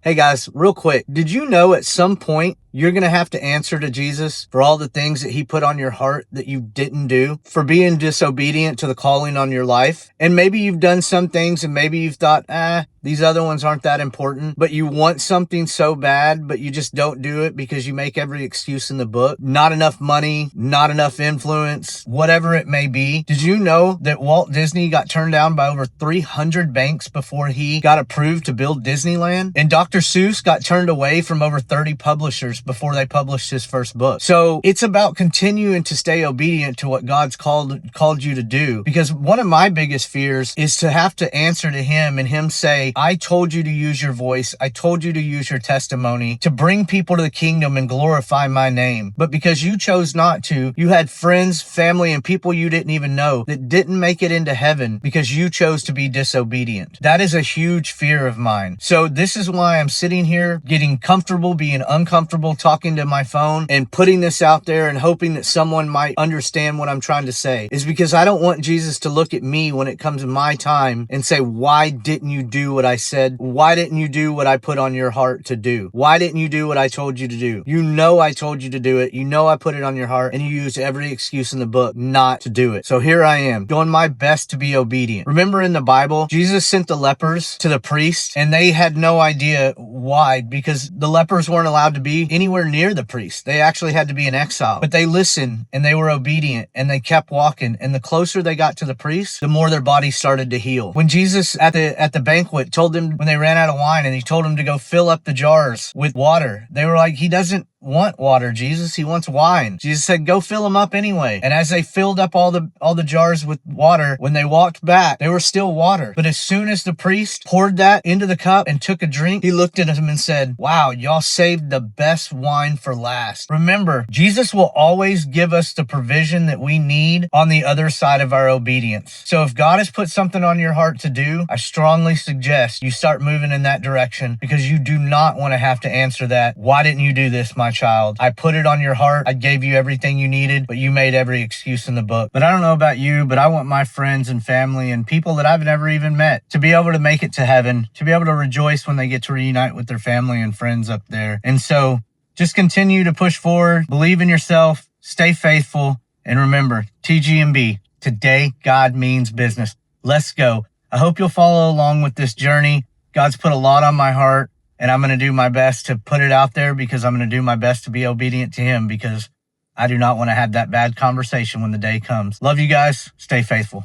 Hey guys, real quick, did you know at some point you're going to have to answer to Jesus for all the things that he put on your heart that you didn't do, for being disobedient to the calling on your life? And maybe you've done some things and maybe you've thought, these other ones aren't that important, but you want something so bad, but you just don't do it because you make every excuse in the book. Not enough money, not enough influence, whatever it may be. Did you know that Walt Disney got turned down by over 300 banks before he got approved to build Disneyland? And Dr. Seuss got turned away from over 30 publishers before they published his first book. So it's about continuing to stay obedient to what God's called you to do. Because one of my biggest fears is to have to answer to him and him say, I told you to use your voice. I told you to use your testimony to bring people to the kingdom and glorify my name. But because you chose not to, you had friends, family, and people you didn't even know that didn't make it into heaven because you chose to be disobedient. That is a huge fear of mine. So this is why I'm sitting here getting comfortable, being uncomfortable, talking to my phone and putting this out there and hoping that someone might understand what I'm trying to say, is because I don't want Jesus to look at me when it comes to my time and say, why didn't you do what I said? Why didn't you do what I put on your heart to do? Why didn't you do what I told you to do? You know I told you to do it. You know I put it on your heart, and you used every excuse in the book not to do it. So here I am, doing my best to be obedient. Remember in the Bible, Jesus sent the lepers to the priest, and they had no idea why, because the lepers weren't allowed to be anywhere near the priest. They actually had to be in exile. But they listened, and they were obedient, and they kept walking. And the closer they got to the priest, the more their body started to heal. When Jesus at the banquet told them when they ran out of wine, and he told them to go fill up the jars with water, they were like, he doesn't want water, Jesus. He wants wine. Jesus said, go fill them up anyway. And as they filled up all the jars with water, when they walked back, they were still water. But as soon as the priest poured that into the cup and took a drink, he looked at them and said, wow, y'all saved the best wine for last. Remember, Jesus will always give us the provision that we need on the other side of our obedience. So if God has put something on your heart to do, I strongly suggest you start moving in that direction, because you do not want to have to answer that. Why didn't you do this, my child? I put it on your heart. I gave you everything you needed, but you made every excuse in the book. But I don't know about you, but I want my friends and family and people that I've never even met to be able to make it to heaven, to be able to rejoice when they get to reunite with their family and friends up there. And so just continue to push forward, believe in yourself, stay faithful, and remember, T.G.M.B, today God means business. Let's go. I hope you'll follow along with this journey. God's put a lot on my heart, and I'm going to do my best to put it out there, because I'm going to do my best to be obedient to him, because I do not want to have that bad conversation when the day comes. Love you guys. Stay faithful.